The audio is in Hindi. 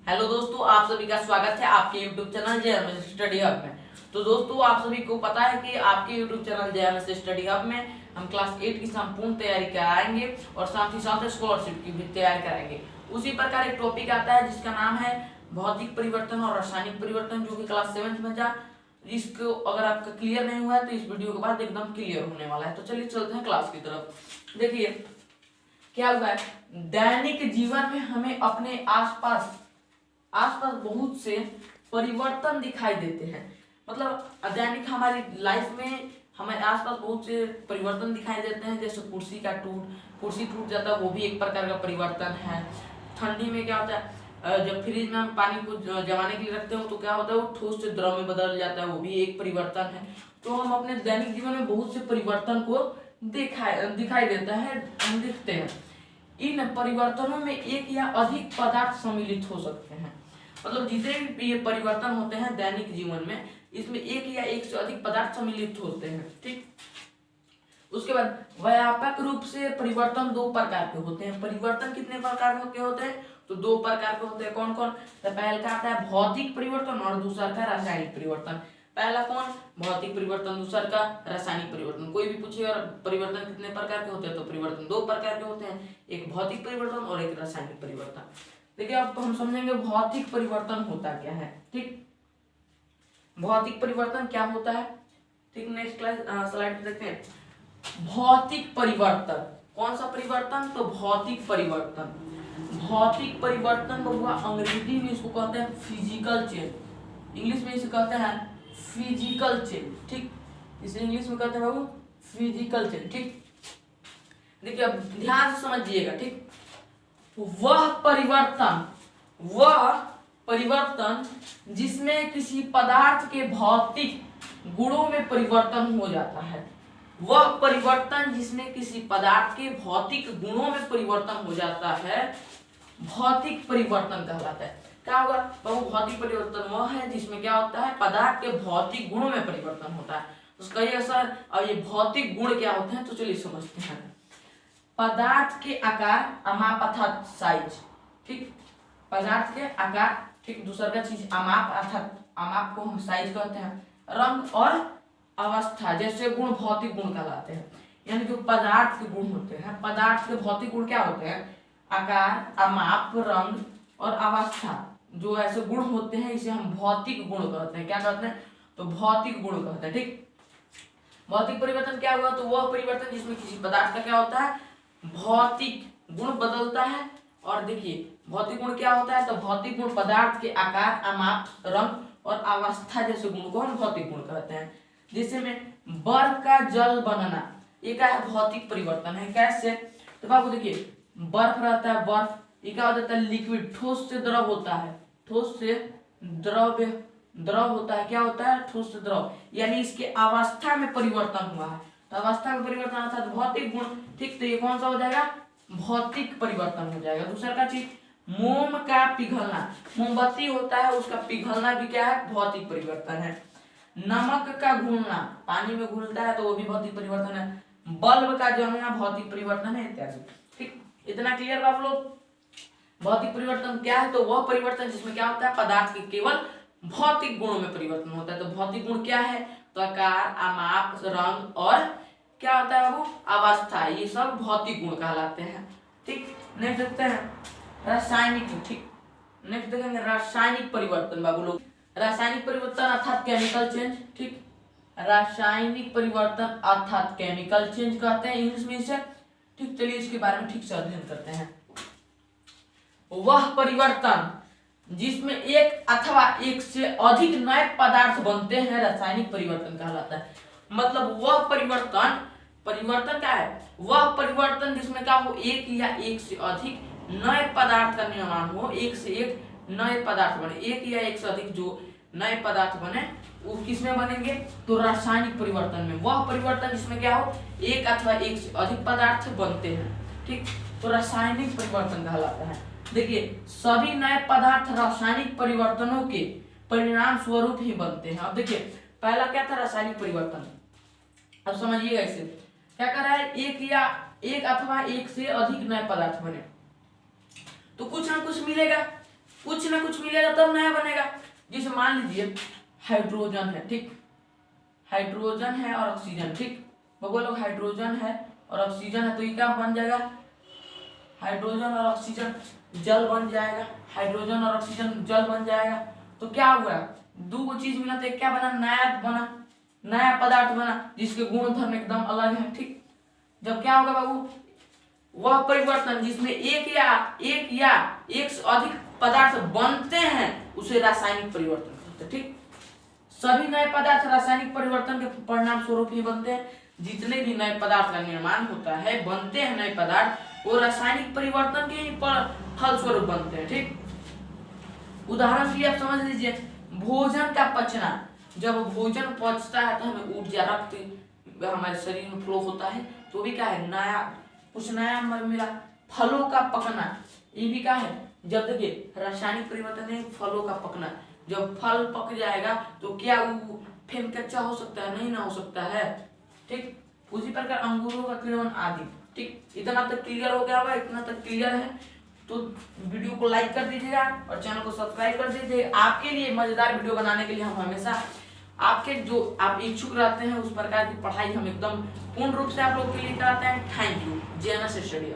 हेलो दोस्तों, आप सभी का स्वागत है आपके YouTube channel JMS study hub में। तो दोस्तों, आप सभी को पता है कि आपके YouTube channel JMS study hub में हम क्लास 8 की संपूर्ण तैयारी कराएंगे और साथ ही साथ स्कॉलरशिप की भी तैयारी कराएंगे। उसी प्रकार एक टॉपिक आता है जिसका नाम है भौतिक परिवर्तन और रासायनिक परिवर्तन, जो कि क्लास 7 में था। इसको अगर आपका क्लियर नहीं हुआ है तो इस वीडियो के बाद एकदम क्लियर होने वाला है। तो चलिए चलते हैं क्लास की तरफ। देखिए क्या हुआ है, दैनिक जीवन में हमें अपने आसपास बहुत से परिवर्तन दिखाई देते हैं। मतलब दैनिक हमारी लाइफ में हमारे आसपास बहुत से परिवर्तन दिखाई देते हैं। जैसे कुर्सी टूट जाता है, वो भी एक प्रकार का परिवर्तन है। ठंडी में क्या होता है, जब फ्रिज में हम पानी को जमाने के लिए रखते हो तो क्या होता है, वो ठोस से द्रव में बदल जाता है, वो भी एक परिवर्तन है। तो हम अपने दैनिक जीवन में बहुत से परिवर्तन को दिखाई देता है, हम देखते हैं। इन परिवर्तनों में एक या अधिक पदार्थ सम्मिलित हो सकते हैं। मतलब जितने भी ये परिवर्तन होते हैं दैनिक जीवन में, इसमें एक या एक से अधिक पदार्थ सम्मिलित होते हैं। ठीक, उसके बाद व्यापक रूप से परिवर्तन दो प्रकार के होते हैं। परिवर्तन कितने प्रकार के होते हैं, तो दो प्रकार के होते हैं। कौन कौन? तो पहला का आता है भौतिक परिवर्तन और दूसरा का रासायनिक परिवर्तन। पहला कौन? भौतिक परिवर्तन, दूसरा का रासायनिक परिवर्तन। कोई भी पूछे और परिवर्तन कितने प्रकार के होते हैं, तो परिवर्तन दो प्रकार के होते हैं, एक भौतिक परिवर्तन और एक रासायनिक परिवर्तन। देखिए अब हम समझेंगे भौतिक परिवर्तन होता क्या है। ठीक, भौतिक परिवर्तन क्या होता है। ठीक, नेक्स्ट क्लास स्लाइड पे देखते हैं। भौतिक परिवर्तन कौन सा परिवर्तन, तो भौतिक परिवर्तन। भौतिक परिवर्तन बबुआ अंग्रेजी में इसको कहते हैं फिजिकल चेंज, इंग्लिश में इसे कहते हैं फिजिकल चेंज। ठीक, इसे इंग्लिश में कहते हैं बाबू फिजिकल चेंज। ठीक, देखिए अब ध्यान से समझिएगा। ठीक, वह परिवर्तन जिसमें किसी पदार्थ के भौतिक गुणों में परिवर्तन हो जाता है। वह परिवर्तन जिसमें किसी पदार्थ के भौतिक गुणों में परिवर्तन हो जाता है, भौतिक परिवर्तन कहलाता है। क्या होगा बाबू? भौतिक परिवर्तन वह है जिसमें क्या होता है, पदार्थ के भौतिक गुणों में परिवर्तन होता है। उसका ये सर, और ये भौतिक गुण क्या होते हैं, तो चलिए समझते हैं। पदार्थ के आकार, अमाप अर्थात साइज। ठीक, पदार्थ के आकार। ठीक, दूसरा का चीज अमाप अर्थात अमाप को हम साइज कहते हैं। रंग और अवस्था जैसे गुण भौतिक गुण कहलाते हैं। यानी जो पदार्थ के गुण होते हैं, पदार्थ के भौतिक गुण क्या होते हैं? आकार, अमाप, रंग और अवस्था। जो ऐसे गुण होते हैं इसे हम भौतिक गुण कहते हैं। क्या कहते हैं? तो भौतिक गुण कहते हैं। ठीक, भौतिक परिवर्तन क्या हुआ, तो वह परिवर्तन जिसमें किसी पदार्थ का क्या होता है, भौतिक गुण बदलता है। और देखिए भौतिक गुण क्या होता है, तो भौतिक गुण पदार्थ के आकार, अमाप, रंग और अवस्था जैसे गुण को हम भौतिक गुण कहते हैं। जैसे में बर्फ का जल बनना, ये क्या है, भौतिक परिवर्तन है। कैसे? तो बाबू देखिए बर्फ रहता है, बर्फ ये क्या हो जाता है, लिक्विड, ठोस से द्रव होता है। ठोस से द्रव होता है। क्या होता है? ठोस से द्रव, यानी इसके अवस्था में परिवर्तन हुआ है। तो अवस्था में परिवर्तन अर्थात भौतिक गुण। ठीक, तो ये कौन सा हो जाएगा, भौतिक परिवर्तन हो जाएगा। दूसरा का चीज मोम का पिघलना, मोमबत्ती होता है उसका पिघलना भी क्या है, भौतिक परिवर्तन है। नमक का घुलना, पानी में घुलता है तो वो भी भौतिक परिवर्तन है। बल्ब का जलना भौतिक परिवर्तन है, इत्यादि। ठीक, इतना क्लियर आप लोग? भौतिक परिवर्तन क्या है, तो वह परिवर्तन जिसमें क्या होता है, पदार्थ के केवल भौतिक गुणों में परिवर्तन होता है। तो भौतिक गुण क्या है, तो आकार, अमाप, रंग और क्या होता है वो, अवस्था। ये सब भौतिक गुण कहलाते हैं। ठीक, नेक्स्ट देखते हैं रासायनिक। ठीक, नेक्स्ट देखेंगे रासायनिक परिवर्तन बाबू लोग। रासायनिक परिवर्तन अर्थात केमिकल चेंज। ठीक, रासायनिक परिवर्तन अर्थात केमिकल चेंज कहते हैं इंग्लिश में इसे। ठीक, चलिए इसके बारे में ठीक से अध्ययन करते हैं। वह परिवर्तन जिसमें एक अथवा एक से अधिक नए पदार्थ बनते हैं, रासायनिक परिवर्तन कहलाता है। मतलब वह परिवर्तन क्या है, वह परिवर्तन जिसमें क्या हो, एक या एक से अधिक नए पदार्थ का निर्माण हो। एक से एक नए पदार्थ बने, एक या एक से अधिक जो नए पदार्थ बने वो किसमें बनेंगे, तो रासायनिक परिवर्तन में। वह परिवर्तन जिसमें क्या हो, एक अथवा एक से अधिक पदार्थ बनते हैं। ठीक, तो रासायनिक परिवर्तन कहलाता है। देखिए सभी नए पदार्थ रासायनिक परिवर्तनों के परिणाम स्वरूप ही बनते हैं। अब देखिए पहला क्या था, रासायनिक परिवर्तन। अब समझिएगा इसे, क्या कर रहा है, एक अथवा एक से अधिक नए पदार्थ बने तो कुछ ना कुछ मिलेगा। कुछ ना कुछ मिलेगा तब नया बनेगा। जैसे मान लीजिए हाइड्रोजन है, ठीक, हाइड्रोजन है और ऑक्सीजन, ठीक, बोलो हाइड्रोजन है और ऑक्सीजन है तो ये क्या बन जाएगा, हाइड्रोजन और ऑक्सीजन जल बन जाएगा, हाइड्रोजन और ऑक्सीजन जल बन जाएगा। तो क्या हुआ, दो चीज मिला तो क्या बना, नया बना, नया पदार्थ बना जिसके गुण धर्म एकदम अलग है, ठीक। जब क्या होगा बाबू, वह परिवर्तन जिसमें एक या एक से अधिक पदार्थ बनते हैं उसे रासायनिक परिवर्तन कहते हैं, ठीक। सभी नए पदार्थ रासायनिक परिवर्तन के परिणाम स्वरूप ही बनते हैं। जितने भी नए पदार्थ का निर्माण होता है, बनते हैं नए पदार्थ, वो रासायनिक परिवर्तन के ही फल स्वरूप बनते हैं, ठीक। उदाहरण के लिए आप समझ लीजिए, भोजन का पचना, जब भोजन पचता है तो हमें ऊर्जा, रक्त हमारे शरीर में फ्लो होता है, तो भी क्या है, नया कुछ नया मिला। फलों का पकना, ये भी क्या है, जब देखिए रासायनिक परिवर्तन है, फलों का पकना, जब फल पक जाएगा तो क्या वो फिर कच्चा हो सकता है, नहीं ना हो सकता है, ठीक। उसी प्रकार अंगूरों का किण्वन आदि, ठीक। इतना तक क्लियर हो गया होगा, इतना तक क्लियर है तो वीडियो को लाइक कर दीजिएगा और चैनल को सब्सक्राइब कर दीजिए। आपके लिए मजेदार वीडियो बनाने के लिए हम हमेशा आपके जो आप इच्छुक रहते हैं उस प्रकार की पढ़ाई हम एकदम पूर्ण रूप से आप लोग के लिए कराते हैं। Thank you. JNS study.